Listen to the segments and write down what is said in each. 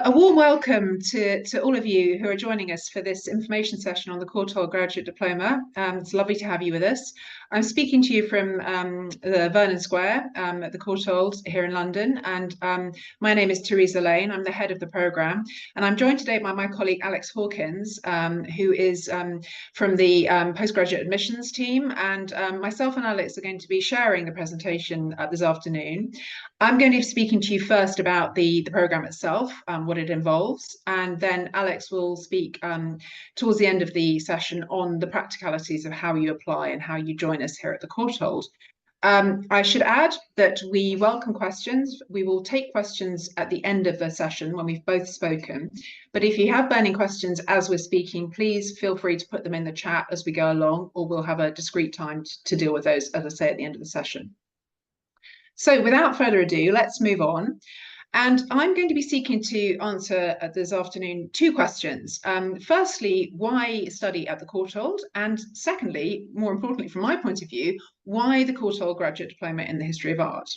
A warm welcome to all of you who are joining us for this information session on the Courtauld Graduate Diploma. It's lovely to have you with us. I'm speaking to you from the Vernon Square at the Courtauld here in London, and my name is Teresa Lane. I'm the head of the programme, and I'm joined today by my colleague Alex Hawkins, who is from the postgraduate admissions team, and myself and Alex are going to be sharing the presentation this afternoon. I'm going to be speaking to you first about the programme itself, what it involves, and then Alex will speak towards the end of the session on the practicalities of how you apply and how you join us here at the Courtauld. I should add that we welcome questions. We will take questions at the end of the session when we've both spoken. But if you have burning questions as we're speaking, please feel free to put them in the chat as we go along, or we'll have a discrete time to deal with those, as I say, at the end of the session. So without further ado, let's move on. And I'm going to be seeking to answer this afternoon two questions. Firstly, why study at the Courtauld? And secondly, more importantly, from my point of view, why the Courtauld Graduate Diploma in the History of Art?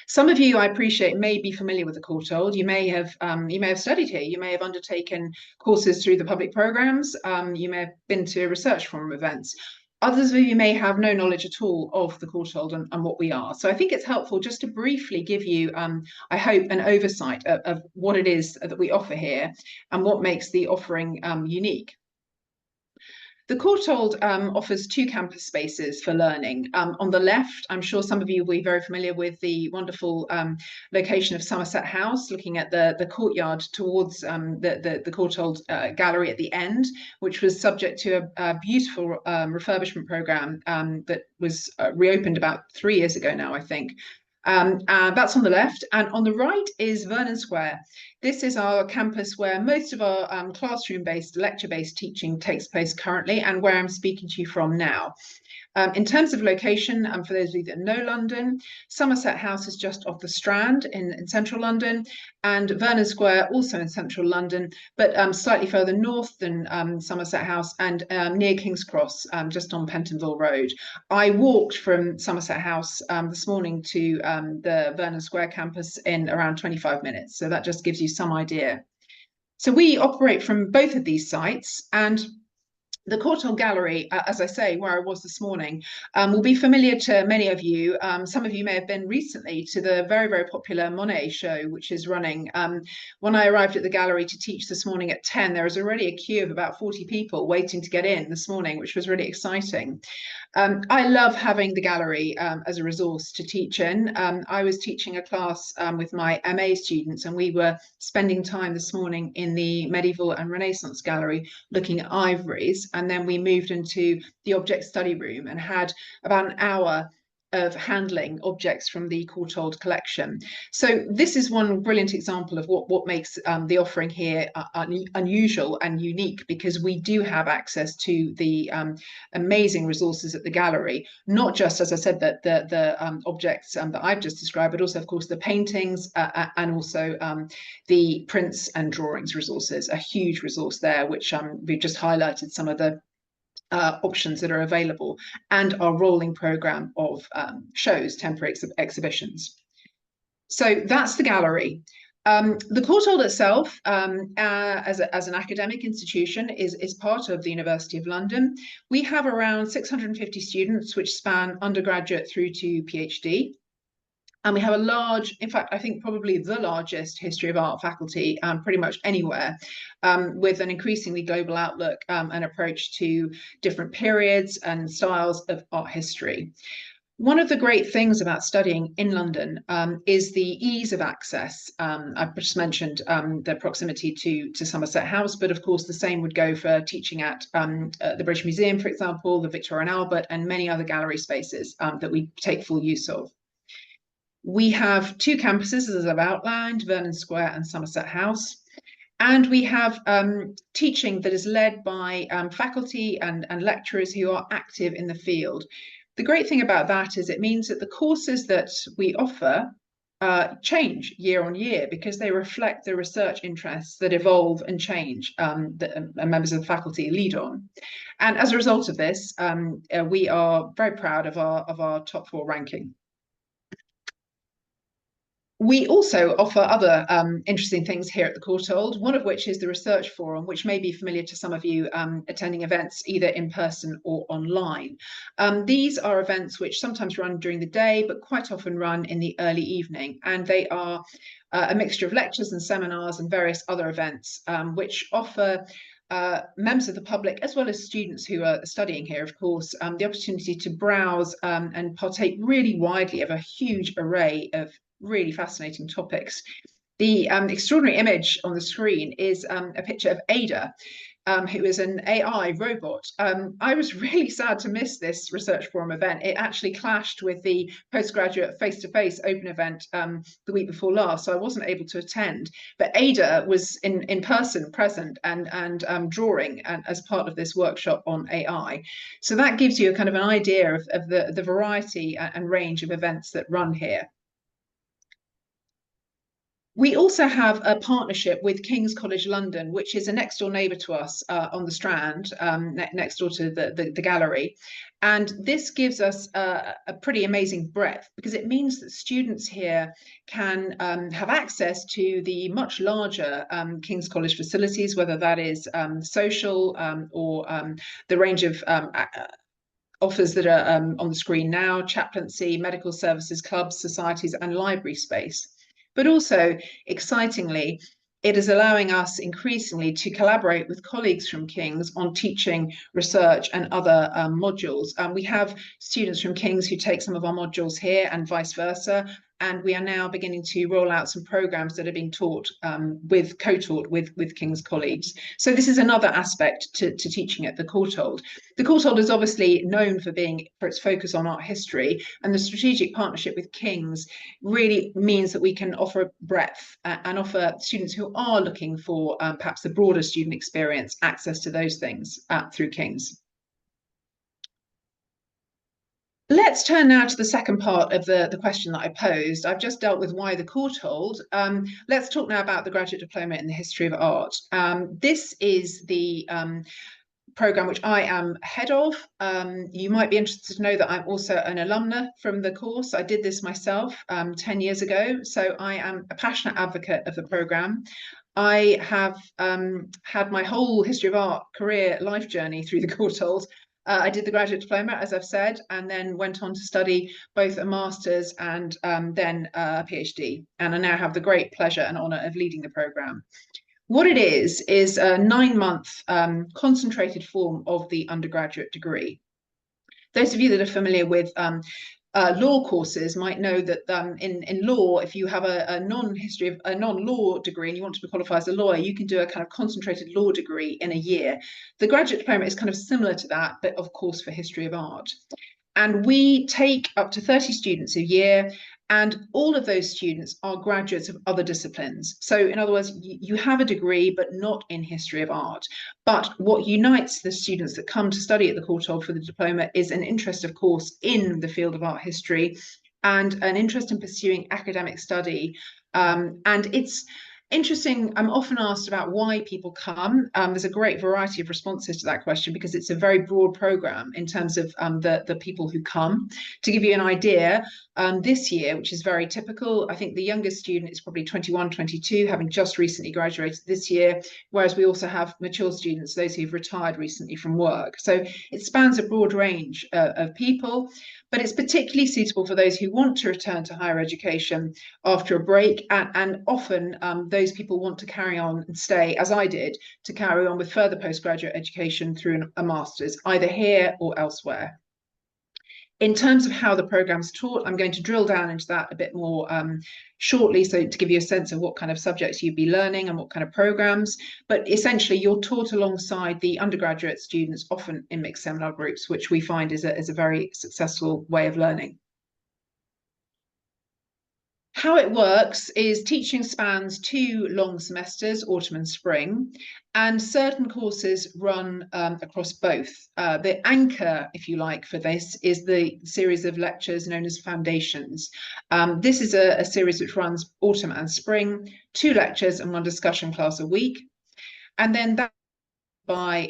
Some of you, I appreciate, may be familiar with the Courtauld. You may have studied here. You may have undertaken courses through the public programmes. You may have been to research forum events. Others of you may have no knowledge at all of the Courtauld and what we are. So I think it's helpful just to briefly give you, I hope, an oversight of what it is that we offer here and what makes the offering unique. The Courtauld offers two campus spaces for learning. On the left, I'm sure some of you will be very familiar with the wonderful location of Somerset House, looking at the courtyard towards the Courtauld Gallery at the end, which was subject to a beautiful refurbishment programme that was reopened about 3 years ago now, I think. That's on the left, and on the right is Vernon Square. This is our campus where most of our classroom-based, lecture-based teaching takes place currently, and where I'm speaking to you from now. In terms of location, for those of you that know London, Somerset House is just off the Strand in central London, and Vernon Square also in central London, but slightly further north than Somerset House and near King's Cross, just on Pentonville Road. I walked from Somerset House this morning to the Vernon Square campus in around 25 minutes, so that just gives you some idea. So we operate from both of these sites, and the Courtauld Gallery, as I say, where I was this morning, will be familiar to many of you. Some of you may have been recently to the very, very popular Monet show, which is running. When I arrived at the gallery to teach this morning at 10, there was already a queue of about 40 people waiting to get in this morning, which was really exciting. I love having the gallery as a resource to teach in. I was teaching a class with my MA students, and we were spending time this morning in the Medieval and Renaissance Gallery looking at ivories, and then we moved into the object study room and had about an hour of handling objects from the Courtauld collection. So this is one brilliant example of what makes the offering here unusual and unique, because we do have access to the amazing resources at the gallery, not just, as I said, the objects that I've just described, but also, of course, the paintings and also the prints and drawings resources, a huge resource there, which we've just highlighted some of the options that are available, and our rolling programme of shows, temporary exhibitions. So that's the gallery. The Courtauld itself, as an academic institution, is part of the University of London. We have around 650 students, which span undergraduate through to PhD. And we have a large, in fact, I think probably the largest history of art faculty pretty much anywhere, with an increasingly global outlook and approach to different periods and styles of art history. One of the great things about studying in London is the ease of access. I've just mentioned the proximity to Somerset House, but of course the same would go for teaching at the British Museum, for example, the Victoria and Albert, and many other gallery spaces that we take full use of. We have two campuses, as I've outlined, Vernon Square and Somerset House. And we have teaching that is led by faculty and lecturers who are active in the field. The great thing about that is it means that the courses that we offer change year on year, because they reflect the research interests that evolve and change that members of the faculty lead on. And as a result of this, we are very proud of our top 4 ranking. We also offer other interesting things here at the Courtauld, one of which is the Research Forum, which may be familiar to some of you attending events either in person or online. These are events which sometimes run during the day, but quite often run in the early evening, and they are a mixture of lectures and seminars and various other events which offer members of the public, as well as students who are studying here, of course, the opportunity to browse and partake really widely of a huge array of really fascinating topics. The extraordinary image on the screen is a picture of Ada, who is an AI robot. I was really sad to miss this Research Forum event. It actually clashed with the postgraduate face-to-face open event the week before last, so I wasn't able to attend. But Ada was in person present and drawing as part of this workshop on AI. So that gives you a kind of an idea of the variety and range of events that run here. We also have a partnership with King's College London, which is a next door neighbour to us on the Strand, next door to the gallery. And this gives us a pretty amazing breadth, because it means that students here can have access to the much larger King's College facilities, whether that is social or the range of offers that are on the screen now, chaplaincy, medical services, clubs, societies, and library space. But also, excitingly, it is allowing us increasingly to collaborate with colleagues from King's on teaching, research, and other modules. We have students from King's who take some of our modules here and vice versa. And we are now beginning to roll out some programs that are being taught co-taught with King's colleagues. So this is another aspect to teaching at the Courtauld. The Courtauld is obviously known for its focus on art history, and the strategic partnership with King's really means that we can offer breadth and offer students who are looking for perhaps the broader student experience access to those things through King's. Let's turn now to the second part of the question that I posed. I've just dealt with why the Courtauld. Let's talk now about the Graduate Diploma in the History of Art. This is the program which I am head of. You might be interested to know that I'm also an alumna from the course. I did this myself 10 years ago, so I am a passionate advocate of the program. I have had my whole history of art career life journey through the Courtauld. I did the graduate diploma, as I've said, and then went on to study both a master's and then a PhD. And I now have the great pleasure and honour of leading the programme. What it is a 9-month concentrated form of the undergraduate degree. Those of you that are familiar with law courses might know that in law, if you have a non-law degree and you want to qualify as a lawyer, you can do a kind of concentrated law degree in a year. The graduate diploma is kind of similar to that, but of course for history of art. And we take up to 30 students a year, and all of those students are graduates of other disciplines. So in other words, you have a degree, but not in history of art. But what unites the students that come to study at the Courtauld for the diploma is an interest, of course, in the field of art history and an interest in pursuing academic study. And it's interesting, I'm often asked about why people come. There's a great variety of responses to that question because it's a very broad program in terms of the people who come. To give you an idea, this year, which is very typical, I think the youngest student is probably 21, 22, having just recently graduated this year, whereas we also have mature students, those who've retired recently from work. So it spans a broad range of people, but it's particularly suitable for those who want to return to higher education after a break, and often those people want to carry on and stay, as I did, to carry on with further postgraduate education through a master's, either here or elsewhere. In terms of how the program's taught, I'm going to drill down into that a bit more shortly, so to give you a sense of what kind of subjects you'd be learning and what kind of programs. But essentially, you're taught alongside the undergraduate students, often in mixed seminar groups, which we find is a very successful way of learning. How it works is teaching spans 2 long semesters, autumn and spring, and certain courses run across both. The anchor, if you like, for this is the series of lectures known as Foundations. This is a series which runs autumn and spring, 2 lectures and 1 discussion class a week. And then that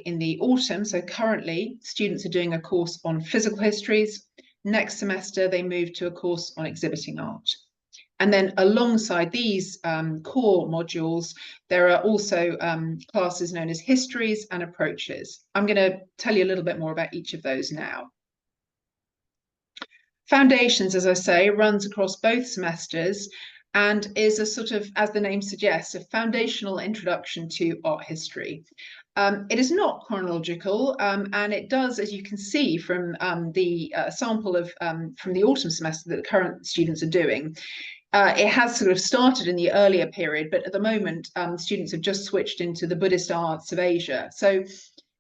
in the autumn, so currently students are doing a course on physical histories. Next semester, they move to a course on exhibiting art. And then alongside these core modules, there are also classes known as histories and approaches. I'm going to tell you a little bit more about each of those now. Foundations, as I say, runs across both semesters and is a sort of, as the name suggests, a foundational introduction to art history. It is not chronological, and it does, as you can see from the sample of from the autumn semester that the current students are doing, it has sort of started in the earlier period, but at the moment, students have just switched into the Buddhist arts of Asia. So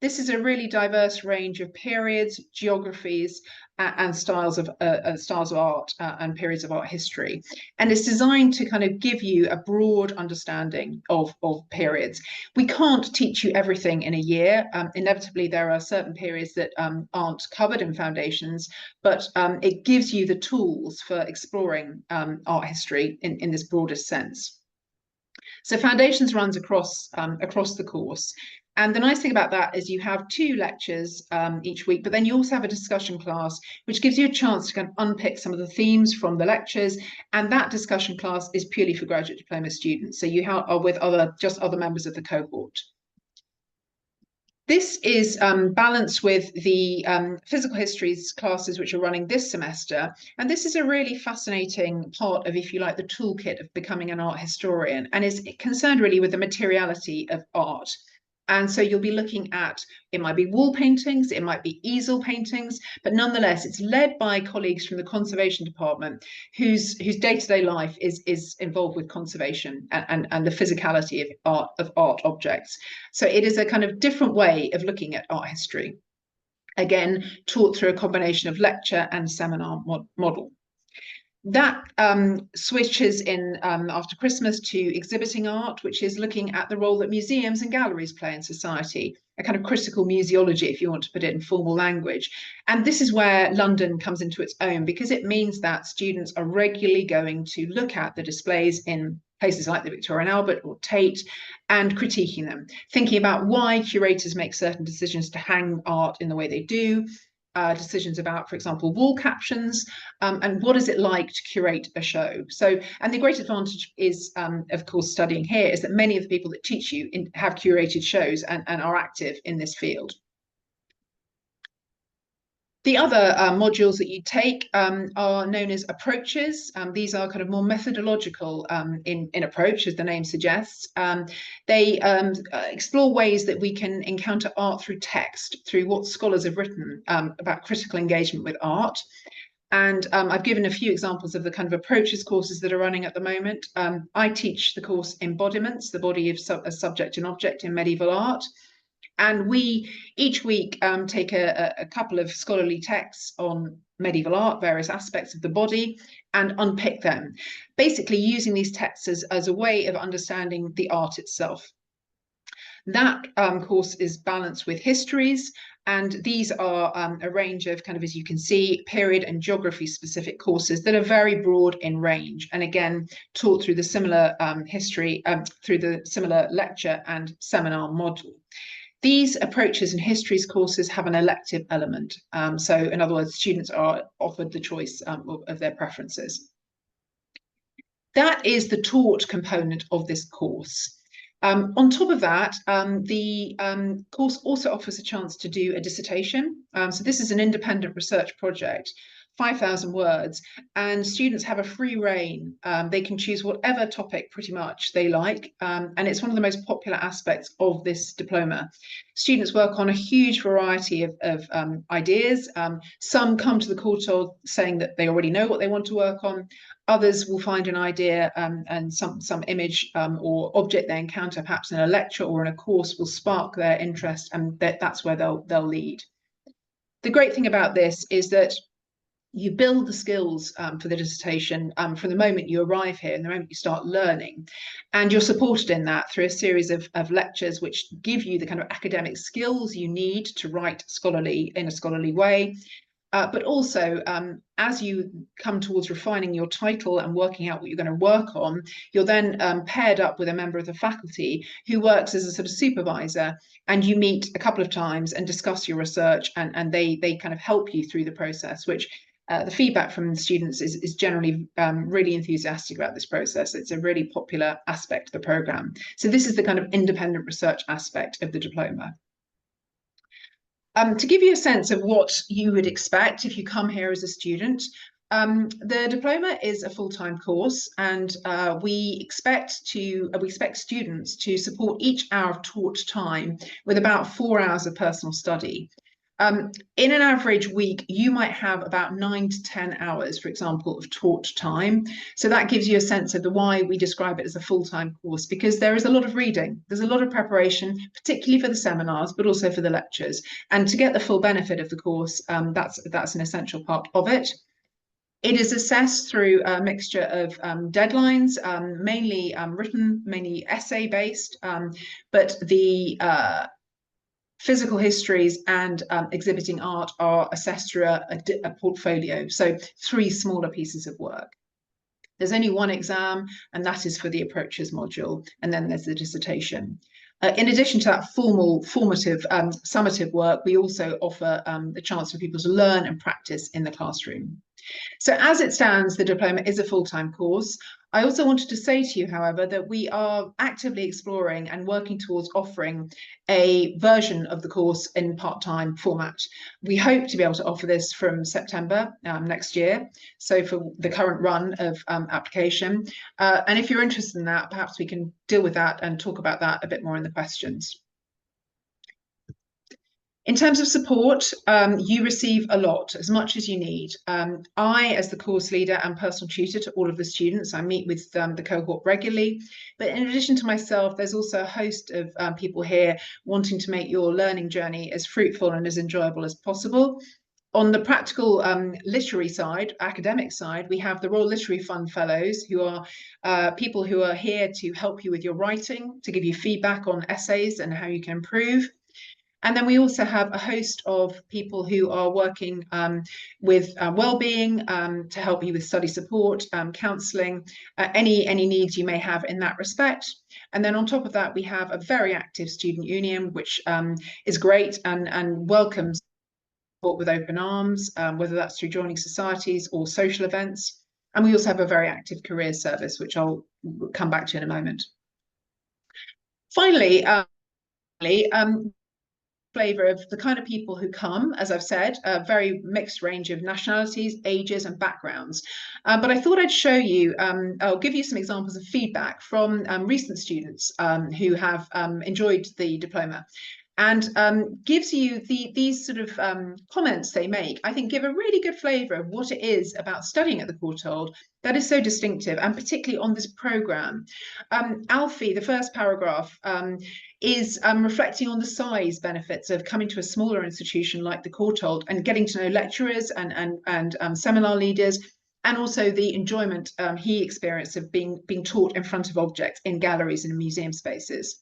this is a really diverse range of periods, geographies, and styles of art and periods of art history, and it's designed to kind of give you a broad understanding of periods. We can't teach you everything in a year. Inevitably, there are certain periods that aren't covered in foundations, but it gives you the tools for exploring art history in this broadest sense. So foundations runs across the course. And the nice thing about that is you have 2 lectures each week, but then you also have a discussion class, which gives you a chance to kind of unpick some of the themes from the lectures. And that discussion class is purely for graduate diploma students. So you are with other members of the cohort. This is balanced with the physical histories classes which are running this semester. And this is a really fascinating part of, if you like, the toolkit of becoming an art historian, and is concerned really with the materiality of art. And so you'll be looking at, it might be wall paintings, it might be easel paintings, but nonetheless, it's led by colleagues from the conservation department whose day-to-day life is involved with conservation and the physicality of art objects. So it is a kind of different way of looking at art history. Again, taught through a combination of lecture and seminar model. That switches in after Christmas to exhibiting art, which is looking at the role that museums and galleries play in society, a kind of critical museology, if you want to put it in formal language. And this is where London comes into its own, because it means that students are regularly going to look at the displays in places like the Victoria and Albert or Tate and critiquing them, thinking about why curators make certain decisions to hang art in the way they do, decisions about, for example, wall captions, and what is it like to curate a show. So, and the great advantage is, of course, studying here is that many of the people that teach you have curated shows and are active in this field. The other modules that you take are known as approaches. These are kind of more methodological in approach, as the name suggests. They explore ways that we can encounter art through text, through what scholars have written about critical engagement with art. And I've given a few examples of the kind of approaches courses that are running at the moment. I teach the course Embodiments, the body of a subject and object in medieval art. And we each week take a couple of scholarly texts on medieval art, various aspects of the body, and unpick them, basically using these texts as a way of understanding the art itself. That course is balanced with histories, and these are a range of kind of, as you can see, period and geography specific courses that are very broad in range, and again taught through the similar through the similar lecture and seminar model. These approaches and histories courses have an elective element. So in other words, students are offered the choice of their preferences. That is the taught component of this course. On top of that, the course also offers a chance to do a dissertation. So this is an independent research project, 5,000 words, and students have a free rein. They can choose whatever topic pretty much they like, and it's one of the most popular aspects of this diploma. Students work on a huge variety of ideas. Some come to the Courtauld saying that they already know what they want to work on. Others will find an idea and some image or object they encounter perhaps in a lecture or in a course will spark their interest, and that's where they'll lead. The great thing about this is that you build the skills for the dissertation from the moment you arrive here and the moment you start learning. And you're supported in that through a series of lectures which give you the kind of academic skills you need to write in a scholarly way. But also, as you come towards refining your title and working out what you're going to work on, you're then paired up with a member of the faculty who works as a sort of supervisor, and you meet a couple of times and discuss your research, and they kind of help you through the process, which the feedback from the students is generally really enthusiastic about this process. It's a really popular aspect of the programme. So this is the kind of independent research aspect of the diploma. To give you a sense of what you would expect if you come here as a student, the diploma is a full-time course, and we expect students to support each hour of taught time with about 4 hours of personal study. In an average week, you might have about 9 to 10 hours, for example, of taught time. So that gives you a sense of why we describe it as a full-time course, because there is a lot of reading, there's a lot of preparation, particularly for the seminars, but also for the lectures. And to get the full benefit of the course, that's an essential part of it. It is assessed through a mixture of deadlines, mainly written, mainly essay-based, but the physical histories and exhibiting art are assessed through a portfolio, so 3 smaller pieces of work. There's only 1 exam, and that is for the approaches module, and then there's the dissertation. In addition to that formative, summative work, we also offer the chance for people to learn and practice in the classroom. So as it stands, the diploma is a full-time course. I also wanted to say to you, however, that we are actively exploring and working towards offering a version of the course in part-time format. We hope to be able to offer this from September next year, so for the current run of application. And if you're interested in that, perhaps we can deal with that and talk about that a bit more in the questions. In terms of support, you receive a lot, as much as you need. I, as the course leader and personal tutor to all of the students, I meet with the cohort regularly. But in addition to myself, there's also a host of people here wanting to make your learning journey as fruitful and as enjoyable as possible. On the practical literary side, academic side, we have the Royal Literary Fund Fellows, who are people who are here to help you with your writing, to give you feedback on essays and how you can improve. And then we also have a host of people who are working with wellbeing to help you with study support, counselling, any needs you may have in that respect. And then on top of that, we have a very active student union, which is great and welcomes support with open arms, whether that's through joining societies or social events. And we also have a very active careers service, which I'll come back to in a moment. Finally, flavour of the kind of people who come, as I've said, a very mixed range of nationalities, ages and backgrounds. But I thought I'd show you, I'll give you some examples of feedback from recent students who have enjoyed the diploma. And gives you these sort of comments they make, I think, give a really good flavour of what it is about studying at the Courtauld that is so distinctive, and particularly on this programme. Alfie, the first paragraph, is reflecting on the size benefits of coming to a smaller institution like the Courtauld and getting to know lecturers and seminar leaders, and also the enjoyment he experienced of being taught in front of objects in galleries and museum spaces.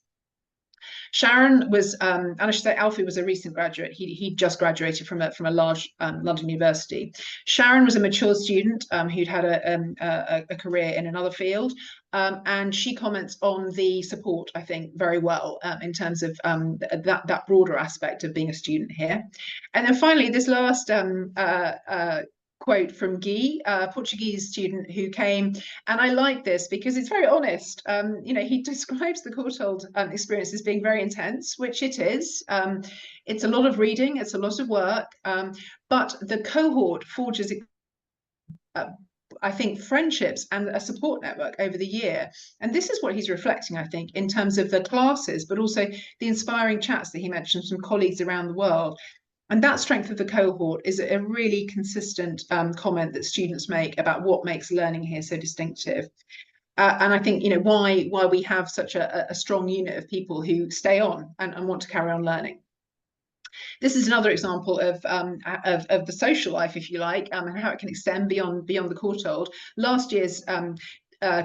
Sharon was, and I should say Alfie was a recent graduate. He just graduated from a large London university. Sharon was a mature student who'd had a career in another field, and she comments on the support, I think, very well in terms of that broader aspect of being a student here. And then finally, this last quote from Guy, a Portuguese student who came, and I like this because it's very honest. You know, he describes the Courtauld experience as being very intense, which it is. It's a lot of reading, it's a lot of work, but the cohort forges, I think, friendships and a support network over the year. And this is what he's reflecting, I think, in terms of the classes, but also the inspiring chats that he mentioned from colleagues around the world. And that strength of the cohort is a really consistent comment that students make about what makes learning here so distinctive. And I think, you know, why we have such a strong unit of people who stay on and want to carry on learning. This is another example of the social life, if you like, and how it can extend beyond the Courtauld. Last year's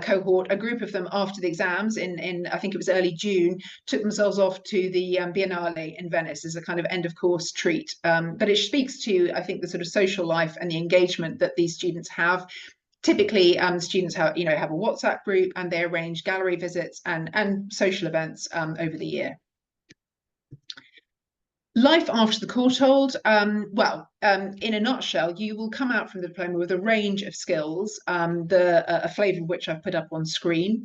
cohort, a group of them after the exams in I think it was early June, took themselves off to the Biennale in Venice as a kind of end of course treat. But it speaks to, I think, the sort of social life and the engagement that these students have. Typically, students have a WhatsApp group, and they arrange gallery visits and social events over the year. Life after the Courtauld, in a nutshell, you will come out from the diploma with a range of skills, a flavour of which I've put up on screen,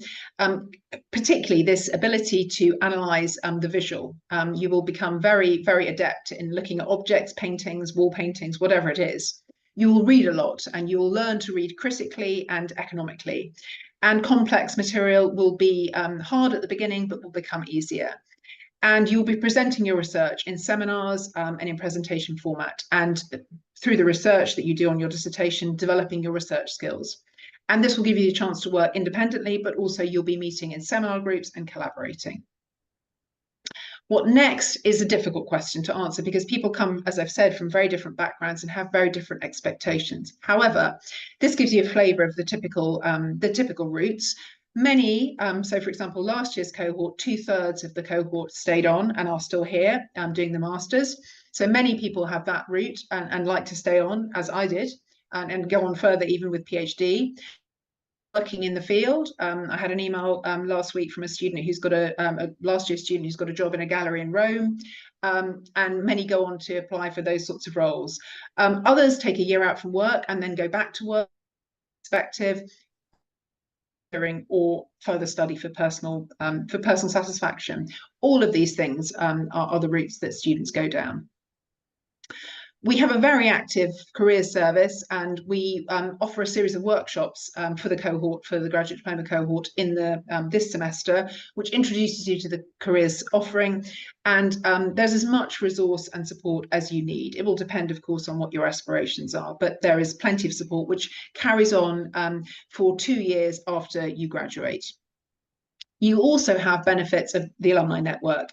particularly this ability to analyse the visual. You will become very, very adept in looking at objects, paintings, wall paintings, whatever it is. You will read a lot and you will learn to read critically and economically. And complex material will be hard at the beginning, but will become easier. And you'll be presenting your research in seminars and in presentation format, and through the research that you do on your dissertation, developing your research skills. And this will give you a chance to work independently, but also you'll be meeting in seminar groups and collaborating. What next is a difficult question to answer because people come, as I've said, from very different backgrounds and have very different expectations. However, this gives you a flavour of the typical routes. Many, so for example, last year's cohort, 2/3 of the cohort stayed on and are still here doing the masters. So many people have that route and like to stay on, as I did, and go on further even with PhD. Working in the field. I had an email last week from a student who's got a last year student who's got a job in a gallery in Rome, and many go on to apply for those sorts of roles. Others take a year out from work and then go back to work, perspective, or further study for personal satisfaction. All of these things are the routes that students go down. We have a very active careers service, and we offer a series of workshops for the cohort, for the graduate diploma cohort in this semester, which introduces you to the careers offering. And there's as much resource and support as you need. It will depend, of course, on what your aspirations are, but there is plenty of support which carries on for 2 years after you graduate. You also have benefits of the alumni network,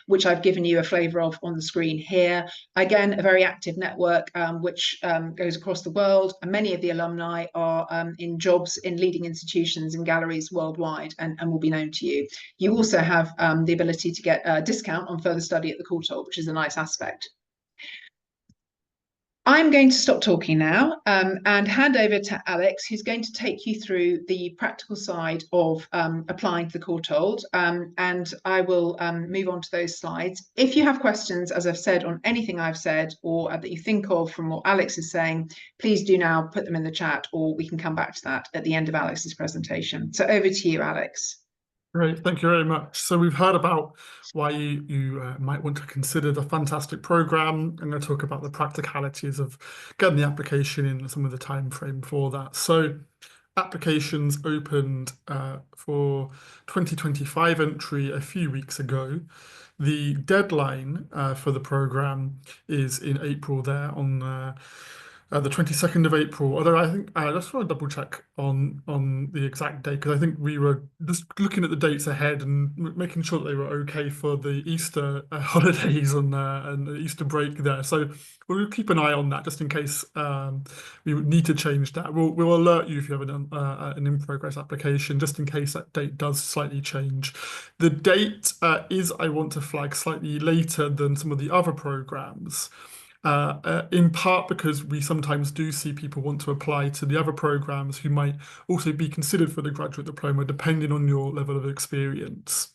which I've given you a flavour of on the screen here. Again, a very active network which goes across the world, and many of the alumni are in jobs in leading institutions and galleries worldwide and will be known to you. You also have the ability to get a discount on further study at the Courtauld, which is a nice aspect. I'm going to stop talking now and hand over to Alex, who's going to take you through the practical side of applying to the Courtauld, and I will move on to those slides. If you have questions, as I've said, on anything I've said or that you think of from what Alex is saying, please do now put them in the chat, or we can come back to that at the end of Alex's presentation. So over to you, Alex. Great, thank you very much. So we've heard about why you might want to consider the fantastic programme. I'm going to talk about the practicalities of getting the application in, some of the time frame for that. So applications opened for 2025 entry a few weeks ago. The deadline for the programme is in April there on the 22nd of April, although I think I just want to double check on the exact date, because I think we were just looking at the dates ahead and making sure that they were okay for the Easter holidays and the Easter break there. So we'll keep an eye on that just in case we would need to change that. We'll alert you if you have an in-progress application, just in case that date does slightly change. The date is, I want to flag, slightly later than some of the other programs. In part because we sometimes do see people want to apply to the other programs who might also be considered for the graduate diploma, depending on your level of experience.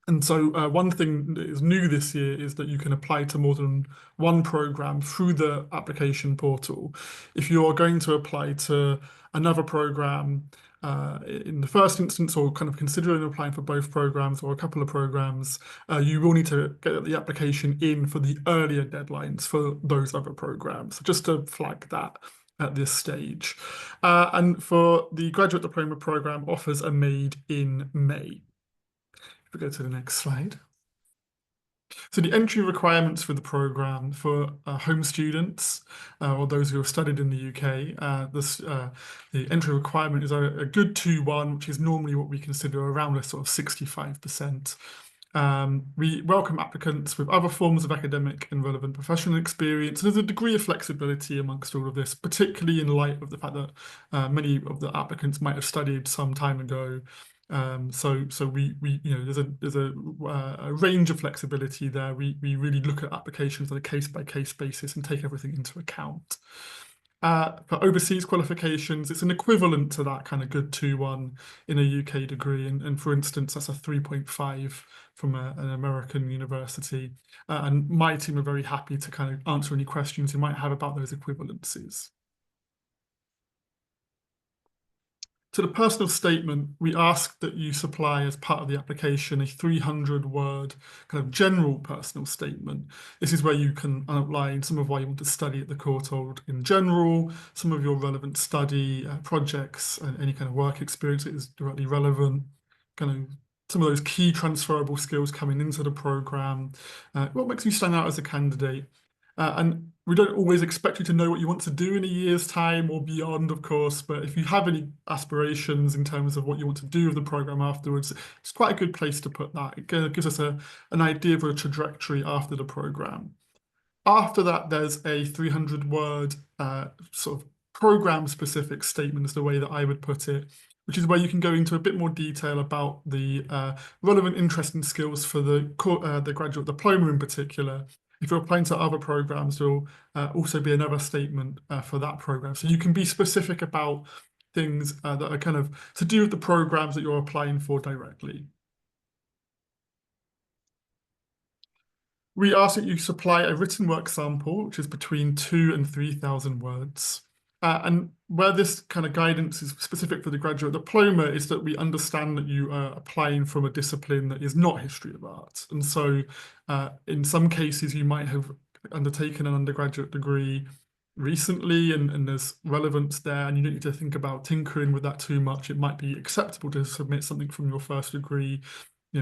And so one thing that is new this year is that you can apply to more than one program through the application portal. If you are going to apply to another program in the first instance, or kind of considering applying for both programs or a couple of programs, you will need to get the application in for the earlier deadlines for those other programs. So just to flag that at this stage. And for the graduate diploma program, offers are made in May. If we go to the next slide. So the entry requirements for the programme for home students or those who have studied in the UK, the entry requirement is a good 2-1, which is normally what we consider around a sort of 65%. We welcome applicants with other forms of academic and relevant professional experience. There's a degree of flexibility amongst all of this, particularly in light of the fact that many of the applicants might have studied some time ago. So we there's a range of flexibility there. We really look at applications on a case-by-case basis and take everything into account. For overseas qualifications, it's an equivalent to that kind of good 2-1 in a UK degree. And for instance, that's a 3.5 from an American university. And my team are very happy to kind of answer any questions you might have about those equivalencies. To the personal statement, we ask that you supply as part of the application a 300-word kind of general personal statement. This is where you can outline some of why you want to study at the Courtauld in general, some of your relevant study projects, and any kind of work experience that is directly relevant, kind of some of those key transferable skills coming into the programme, what makes you stand out as a candidate. And we don't always expect you to know what you want to do in a year's time or beyond, of course, but if you have any aspirations in terms of what you want to do with the programme afterwards, it's quite a good place to put that. It gives us an idea of a trajectory after the programme. After that, there's a 300-word sort of programme-specific statement is the way that I would put it, which is where you can go into a bit more detail about the relevant interest and skills for the graduate diploma in particular. If you're applying to other programs, there'll also be another statement for that program. So you can be specific about things that are kind of to do with the programs that you're applying for directly. We ask that you supply a written work sample, which is between 2,000 and 3,000 words. And where this kind of guidance is specific for the graduate diploma is that we understand that you are applying from a discipline that is not history of art. And so in some cases, you might have undertaken an undergraduate degree recently and there's relevance there and you don't need to think about tinkering with that too much. It might be acceptable to submit something from your first degree,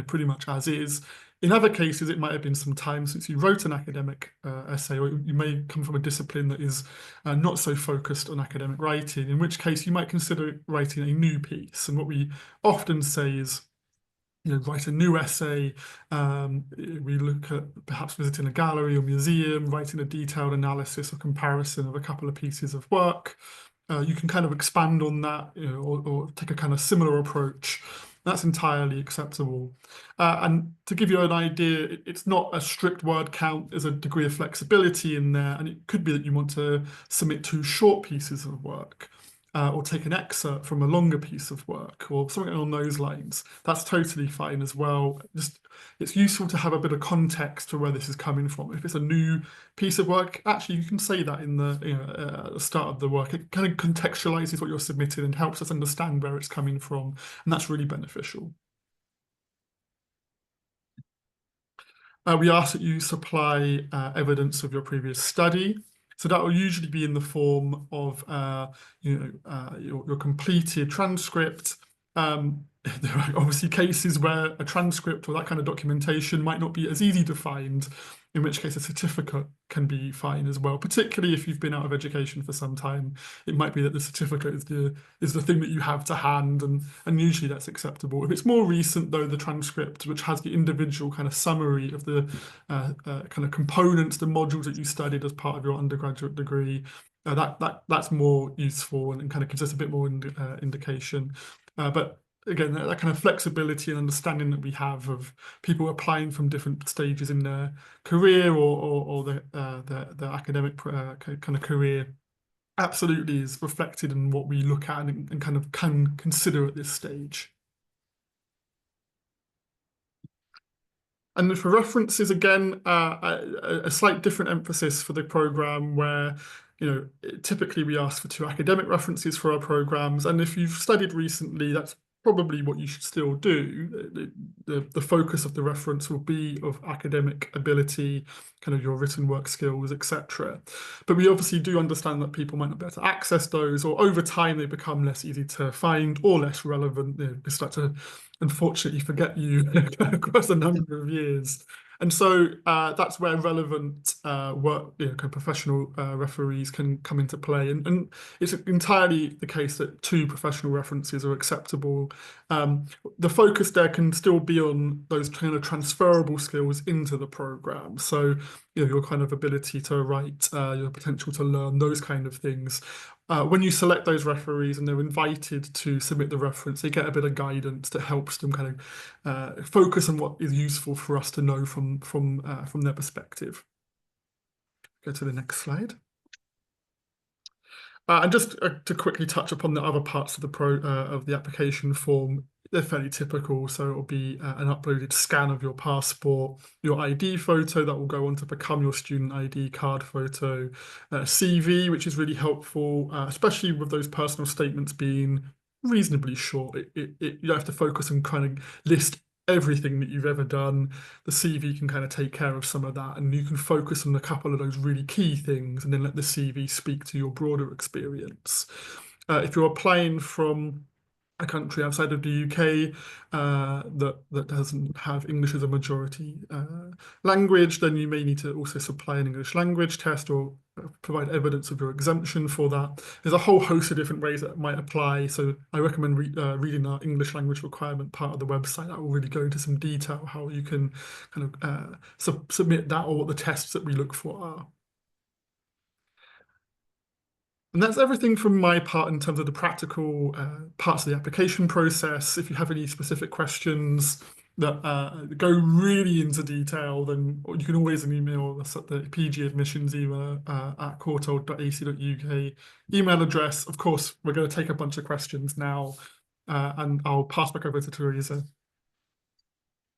pretty much as is. In other cases, it might have been some time since you wrote an academic essay, or you may come from a discipline that is not so focused on academic writing, in which case you might consider writing a new piece. And what we often say is, write a new essay. We look at perhaps visiting a gallery or museum, writing a detailed analysis or comparison of a couple of pieces of work. You can kind of expand on that, or take a kind of similar approach. That's entirely acceptable. And to give you an idea, it's not a strict word count. There's a degree of flexibility in there, and it could be that you want to submit 2 short pieces of work. Or take an excerpt from a longer piece of work or something along those lines. That's totally fine as well. Just it's useful to have a bit of context for where this is coming from. If it's a new piece of work, actually you can say that in the at the start of the work. It kind of contextualizes what you're submitting and helps us understand where it's coming from, and that's really beneficial. We ask that you supply evidence of your previous study. So that will usually be in the form of your completed transcript. There are obviously cases where a transcript or that kind of documentation might not be as easy to find, in which case a certificate can be fine as well, particularly if you've been out of education for some time. It might be that the certificate is the thing that you have to hand, and usually that's acceptable. If it's more recent, though, the transcript, which has the individual kind of summary of the kind of components, the modules that you studied as part of your undergraduate degree, that's more useful and kind of gives us a bit more indication. But again, that kind of flexibility and understanding that we have of people applying from different stages in their career or their academic kind of career absolutely is reflected in what we look at and kind of can consider at this stage. And for references, again, a slight different emphasis for the programme where, typically we ask for 2 academic references for our programmes. And if you've studied recently, that's probably what you should still do. The focus of the reference will be of academic ability, kind of your written work skills, etc. But we obviously do understand that people might not be able to access those, or over time they become less easy to find or less relevant. They start to unfortunately forget you across a number of years. And so that's where relevant work, kind of professional referees can come into play. And it's entirely the case that 2 professional references are acceptable. The focus there can still be on those kind of transferable skills into the programme. So, your kind of ability to write, your potential to learn, those kind of things. When you select those referees and they're invited to submit the reference, they get a bit of guidance that helps them kind of focus on what is useful for us to know from their perspective. Go to the next slide. And just to quickly touch upon the other parts of the application form, they're fairly typical. So it'll be an uploaded scan of your passport, your ID photo that will go on to become your student ID card photo, CV, which is really helpful, especially with those personal statements being reasonably short. You don't have to focus and kind of list everything that you've ever done. The CV can kind of take care of some of that, and you can focus on a couple of those really key things and then let the CV speak to your broader experience. If you're applying from a country outside of the UK that doesn't have English as a majority language, then you may need to also supply an English language test or provide evidence of your exemption for that. There's a whole host of different ways that it might apply. So I recommend reading our English language requirement part of the website. That will really go into some detail how you can kind of submit that or what the tests that we look for are. And that's everything from my part in terms of the practical parts of the application process. If you have any specific questions that go really into detail, then you can always email us at the PG admissions email at courtauld.ac.uk email address. Of course, we're going to take a bunch of questions now, and I'll pass back over to Teresa.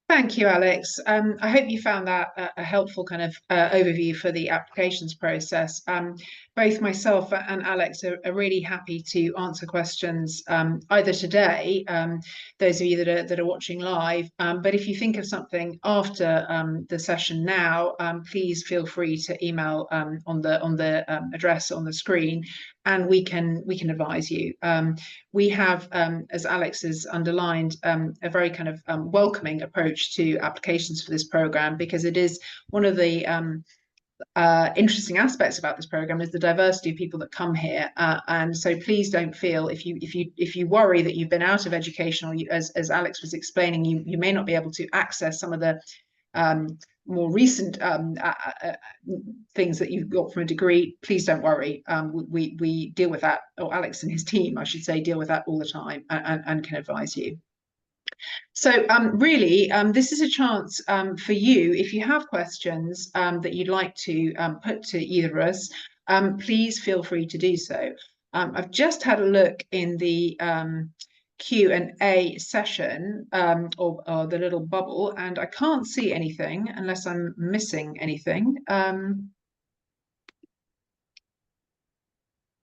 Thank you, Alex. I hope you found that a helpful kind of overview for the applications process. Both myself and Alex are really happy to answer questions either today, those of you that are watching live, but if you think of something after the session now, please feel free to email on the address on the screen, and we can advise you. We have, as Alex has underlined, a very kind of welcoming approach to applications for this program, because it is one of the interesting aspects about this program is the diversity of people that come here, and so please don't feel if you worry that you've been out of education, or as Alex was explaining, you may not be able to access some of the more recent things that you've got from a degree. Please don't worry. We deal with that, or Alex and his team, I should say, deal with that all the time, and can advise you. So really, this is a chance for you, if you have questions that you'd like to put to either of us, please feel free to do so. I've just had a look in the Q&A session, or the little bubble, and I can't see anything unless I'm missing anything.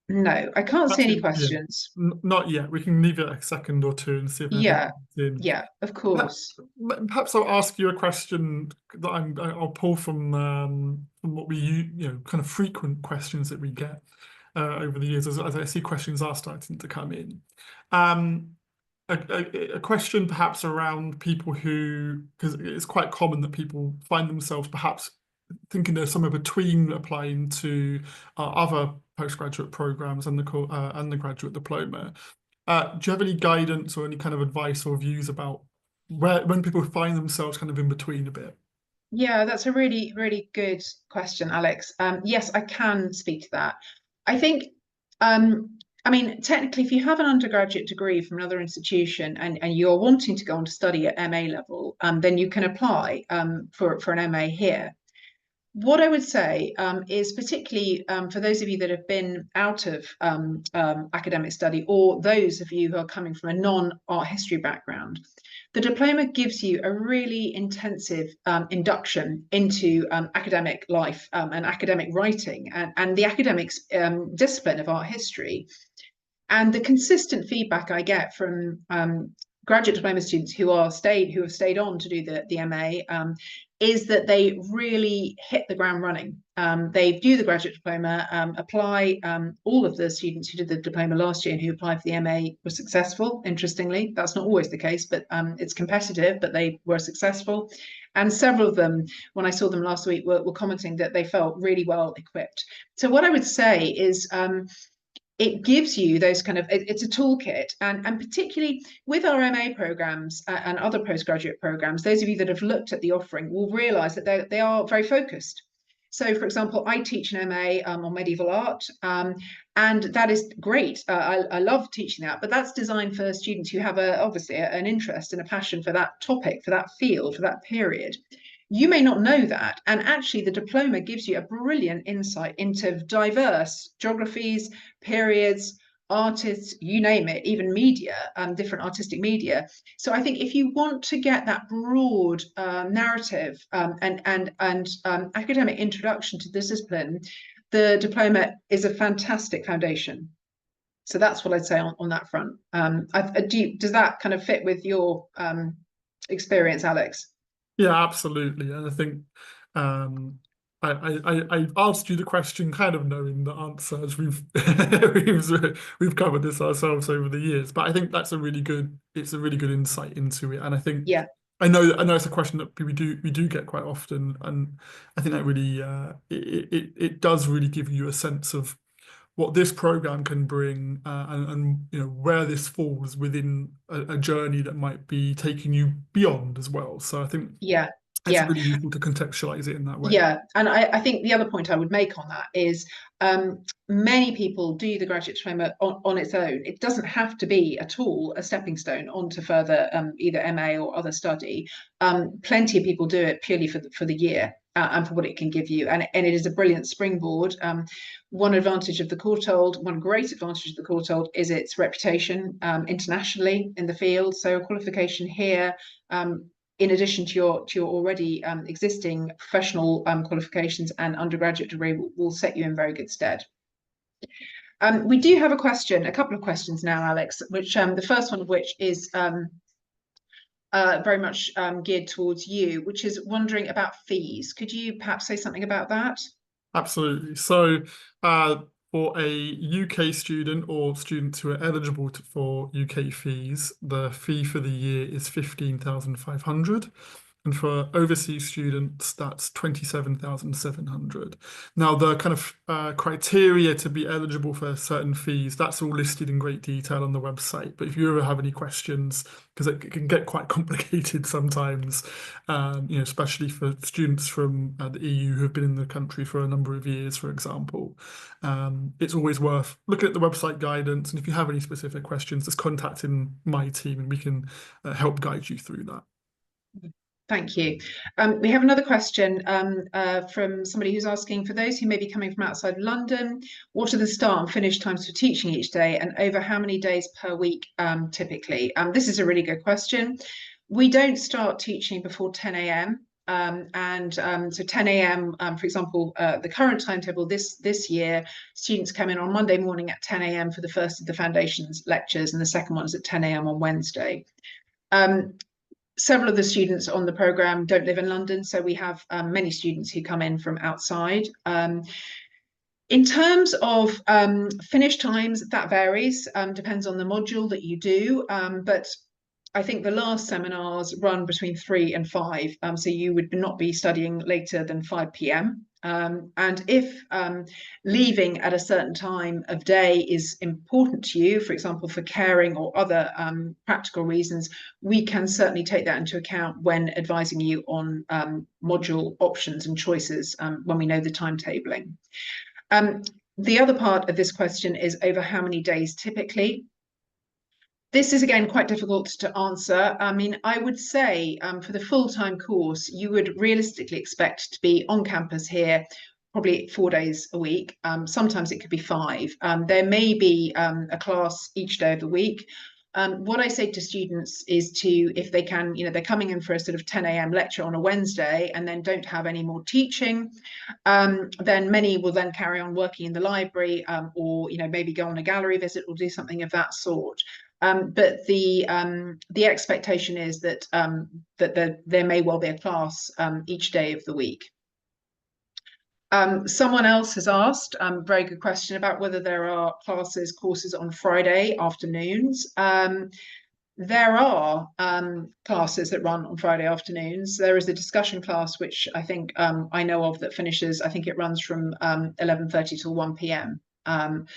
No, I can't see any questions. Yeah. Not yet. We can leave it a second or two and see if Yeah, of course. Perhaps I'll ask you a question that I'll pull from what we kind of frequent questions that we get over the years as I see questions are starting to come in. A question perhaps around people who, because it's quite common that people find themselves perhaps thinking they're somewhere between applying to other postgraduate programs and the graduate diploma. Do you have any guidance or any kind of advice or views about when people find themselves kind of in between a bit? Yeah, that's a really, really good question, Alex. Yes, I can speak to that. I think, I mean, technically, if you have an undergraduate degree from another institution and you're wanting to go on to study at MA level, then you can apply for an MA here. What I would say is, particularly for those of you that have been out of academic study, or those of you who are coming from a non-art history background, the diploma gives you a really intensive induction into academic life and academic writing and the academics discipline of art history. And the consistent feedback I get from graduate diploma students who have stayed on to do the MA is that they really hit the ground running. They do the graduate diploma, apply. All of the students who did the diploma last year and who applied for the MA were successful. Interestingly, that's not always the case, but it's competitive, but they were successful. And several of them, when I saw them last week, were commenting that they felt really well equipped. So what I would say is, it gives you those kind of, it's a toolkit, and particularly with our MA programs and other postgraduate programs, those of you that have looked at the offering will realize that they are very focused. So, for example, I teach an MA on medieval art, and that is great. I love teaching that, but that's designed for students who have obviously an interest and a passion for that topic, for that field, for that period. You may not know that. And actually, the diploma gives you a brilliant insight into diverse geographies, periods, artists, you name it, even media, different artistic media. So I think if you want to get that broad narrative and academic introduction to this discipline, the diploma is a fantastic foundation. So that's what I'd say on that front. Does that kind of fit with your experience, Alex? Yeah, absolutely. And I think I asked you the question kind of knowing the answer, as we've covered this ourselves over the years. But I think that's a really good insight into it. And I think Yeah. I know it's a question that we do get quite often, and I think that really it does really give you a sense of what this program can bring, and you know where this falls within a journey that might be taking you beyond as well. So I think Yeah. it's Yeah. really useful to contextualize it in that way. Yeah, and I think the other point I would make on that is many people do the graduate diploma on its own. It doesn't have to be at all a stepping stone onto further either MA or other study. Plenty of people do it purely for the year and for what it can give you, and it is a brilliant springboard. One advantage of the Courtauld, one great advantage of the Courtauld is its reputation internationally in the field. So a qualification here, in addition to your already existing professional qualifications and undergraduate degree, will set you in very good stead. We do have a couple of questions now, Alex, which the first one of which is very much geared towards you, which is wondering about fees. Could you perhaps say something about that? Absolutely. So for a UK student or students who are eligible for UK fees, the fee for the year is 15,500. And for overseas students, that's 27,700. Now, the kind of criteria to be eligible for certain fees, that's all listed in great detail on the website. But if you ever have any questions, because it can get quite complicated sometimes, you know, especially for students from the EU who have been in the country for a number of years, for example, it's always worth looking at the website guidance. And if you have any specific questions, just contacting my team and we can help guide you through that. Thank you. We have another question from somebody who's asking, for those who may be coming from outside London, what are the start and finish times for teaching each day, and over how many days per week typically? This is a really good question. We don't start teaching before 10 a.m. So 10 a.m., for example, the current timetable this year, students come in on Monday morning at 10 a.m. for the first of the foundations lectures, and the second one is at 10 a.m. on Wednesday. Several of the students on the programme don't live in London, so we have many students who come in from outside. In terms of finish times, that varies, depends on the module that you do, but I think the last seminars run between 3 and 5, so you would not be studying later than 5 p.m. And if leaving at a certain time of day is important to you, for example, for caring or other practical reasons, we can certainly take that into account when advising you on module options and choices when we know the timetabling. The other part of this question is over how many days typically. This is, again, quite difficult to answer. I mean, I would say for the full-time course, you would realistically expect to be on campus here probably 4 days a week. Sometimes it could be 5. There may be a class each day of the week. What I say to students is if they can, they're coming in for a sort of 10 a.m. lecture on a Wednesday and then don't have any more teaching, then many will then carry on working in the library or, maybe go on a gallery visit or do something of that sort. But the expectation is that there may well be a class each day of the week. Someone else has asked, very good question, about whether there are courses on Friday afternoons. There are classes that run on Friday afternoons. There is a discussion class, which I think I know of, that finishes, I think it runs from 11:30 till 1 p.m.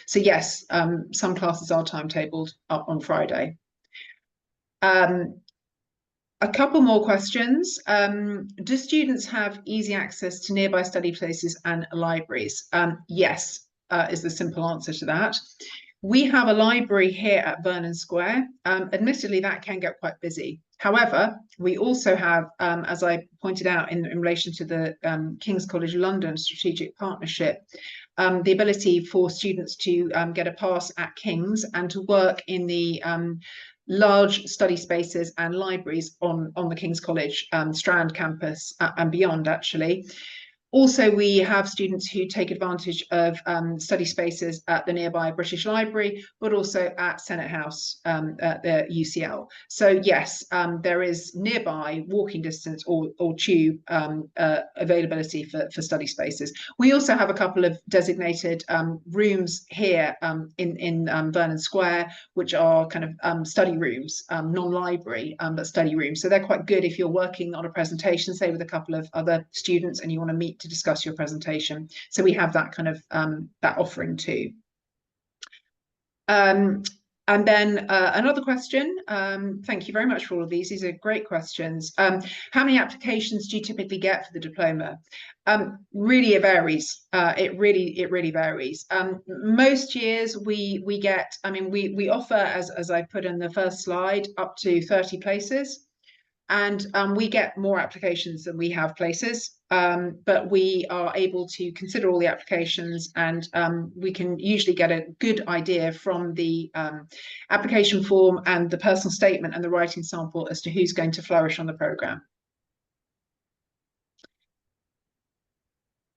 So yes, some classes are timetabled up on Friday. A couple more questions. Do students have easy access to nearby study places and libraries? Yes, is the simple answer to that. We have a library here at Vernon Square. Admittedly, that can get quite busy. However, we also have, as I pointed out in relation to the King's College London strategic partnership, the ability for students to get a pass at King's and to work in the large study spaces and libraries on the King's College Strand campus and beyond, actually. Also, we have students who take advantage of study spaces at the nearby British Library, but also at Senate House at the UCL. So yes, there is nearby walking distance or tube availability for study spaces. We also have a couple of designated rooms here in Vernon Square, which are kind of study rooms, non-library, but study rooms. So they're quite good if you're working on a presentation, say with a couple of other students, and you want to meet to discuss your presentation. So we have that kind of that offering too. And then another question, thank you very much for all of these. These are great questions. How many applications do you typically get for the diploma? Really, it varies. It really varies. Most years we get, I mean, we offer, as I put in the first slide, up to 30 places. And we get more applications than we have places, but we are able to consider all the applications, and we can usually get a good idea from the application form and the personal statement and the writing sample as to who's going to flourish on the programme.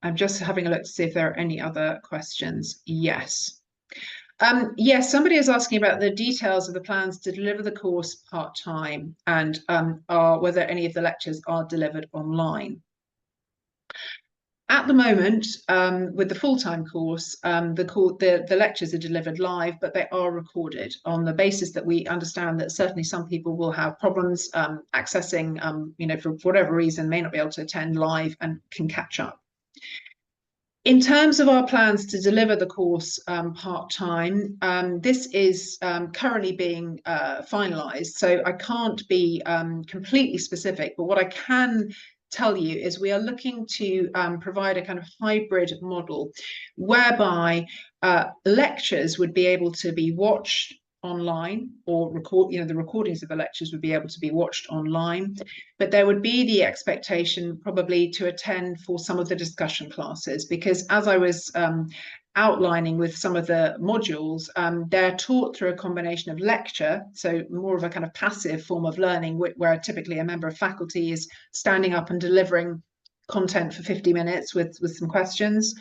I'm just having a look to see if there are any other questions. Yes. Yes, somebody is asking about the details of the plans to deliver the course part-time and whether any of the lectures are delivered online. At the moment, with the full-time course, the lectures are delivered live, but they are recorded on the basis that we understand that certainly some people will have problems accessing, you know, for whatever reason, may not be able to attend live and can catch up. In terms of our plans to deliver the course part-time, this is currently being finalised, so I can't be completely specific, but what I can tell you is we are looking to provide a kind of hybrid model whereby lectures would be able to be watched online, or the recordings of the lectures would be able to be watched online, but there would be the expectation probably to attend for some of the discussion classes, because as I was outlining with some of the modules, they're taught through a combination of lecture, so more of a kind of passive form of learning, where typically a member of faculty is standing up and delivering content for 50 minutes with some questions,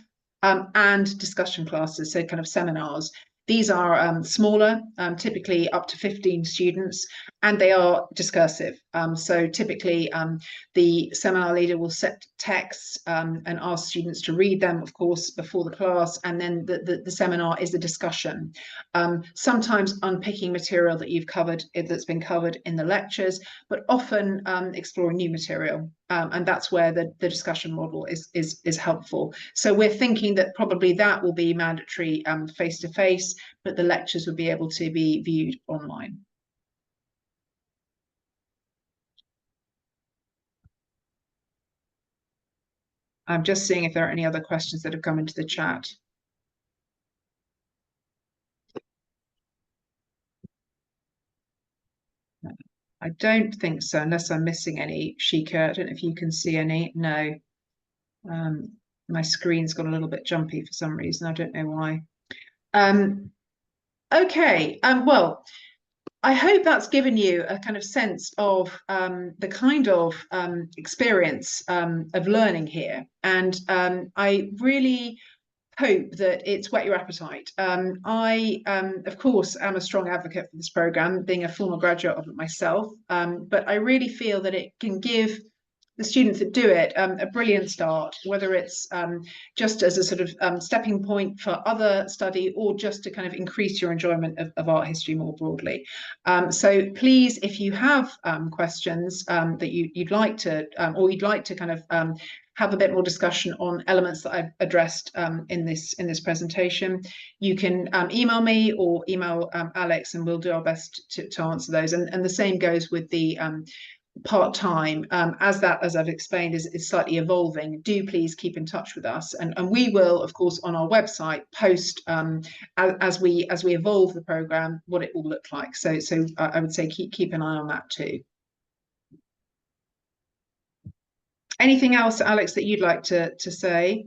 and discussion classes, so kind of seminars. These are smaller, typically up to 15 students, and they are discursive. So typically the seminar leader will set texts and ask students to read them, of course, before the class, and then the seminar is a discussion. Sometimes unpicking material that you've covered, that's been covered in the lectures, but often exploring new material. And that's where the discussion model is helpful. So we're thinking that probably that will be mandatory face-to-face, but the lectures will be able to be viewed online. I'm just seeing if there are any other questions that have come into the chat. I don't think so, unless I'm missing any. Shika, I don't know if you can see any. No. My screen's got a little bit jumpy for some reason. I don't know why. Okay, well, I hope that's given you a kind of sense of the kind of experience of learning here. And I really hope that it's whet your appetite. I, of course, am a strong advocate for this programme, being a former graduate of it myself, but I really feel that it can give the students that do it a brilliant start, whether it's just as a sort of stepping point for other study, or just to kind of increase your enjoyment of art history more broadly. So please, if you have questions that you'd like to, or you'd like to kind of have a bit more discussion on elements that I've addressed in this presentation, you can email me or email Alex, and we'll do our best to answer those. And the same goes with the part-time, as I've explained is slightly evolving. Do please keep in touch with us, and we will, of course, on our website post as we evolve the programme what it will look like. So I would say keep an eye on that too. Anything else, Alex, that you'd like to say?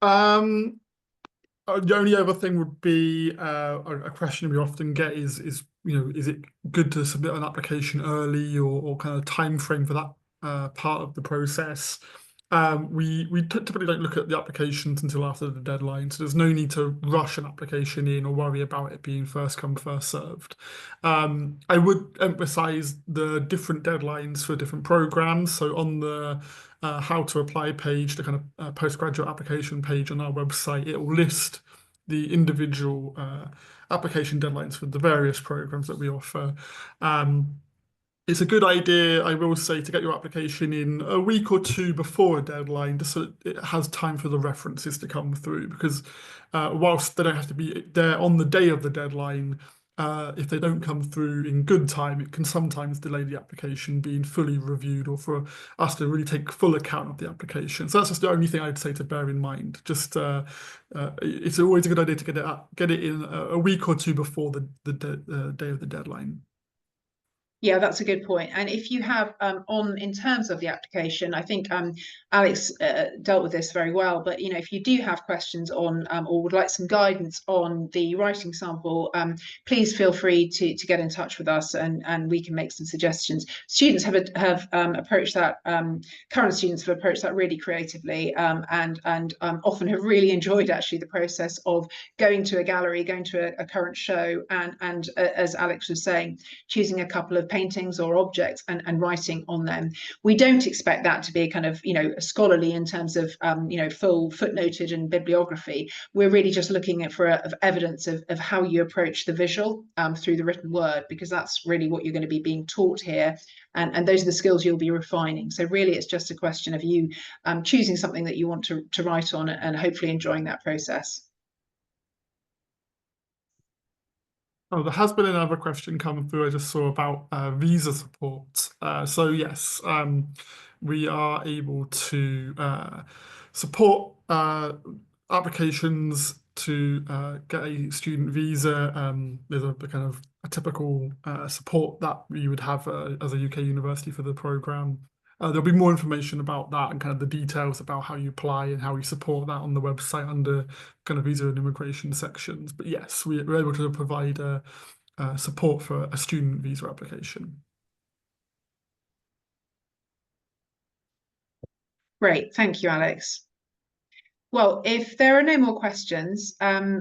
The only other thing would be a question we often get is is it good to submit an application early or kind of time frame for that part of the process? We typically don't look at the applications until after the deadline, so there's no need to rush an application in or worry about it being first come, first served. I would emphasize the different deadlines for different programs. So on the how to apply page, the kind of postgraduate application page on our website, it will list the individual application deadlines for the various programs that we offer. It's a good idea, I will say, to get your application in a week or two before a deadline, just so it has time for the references to come through. Because whilst they don't have to be there on the day of the deadline, if they don't come through in good time, it can sometimes delay the application being fully reviewed or for us to really take full account of the application. So that's just the only thing I'd say to bear in mind. Just it's always a good idea to get it in a week or two before the day of the deadline. Yeah, that's a good point. And if you have in terms of the application, I think Alex dealt with this very well. But if you do have questions on or would like some guidance on the writing sample, please feel free to get in touch with us, and we can make some suggestions. Students have approached that. Current students have approached that really creatively, and often have really enjoyed actually the process of going to a gallery, going to a current show, and as Alex was saying, choosing a couple of paintings or objects and writing on them. We don't expect that to be kind of scholarly in terms of full footnoted and bibliography. We're really just looking at evidence of how you approach the visual through the written word, because that's really what you're going to be being taught here, and those are the skills you'll be refining. So really it's just a question of you choosing something that you want to write on and hopefully enjoying that process. Oh, there has been another question come through I just saw about visa support. So yes, we are able to support applications to get a student visa. There's a kind of a typical support that you would have as a UK university for the program. There'll be more information about that and kind of the details about how you apply and how you support that on the website under kind of visa and immigration sections. But yes, we're able to provide support for a student visa application. Great, thank you, Alex. Well, if there are no more questions,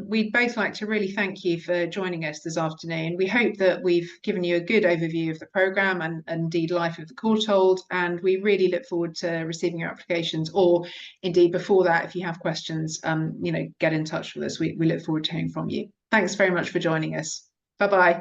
we'd both like to really thank you for joining us this afternoon. We hope that we've given you a good overview of the programme and indeed life of the Courtauld, and we really look forward to receiving your applications, or indeed before that, if you have questions, get in touch with us. We look forward to hearing from you. Thanks very much for joining us. Bye-bye.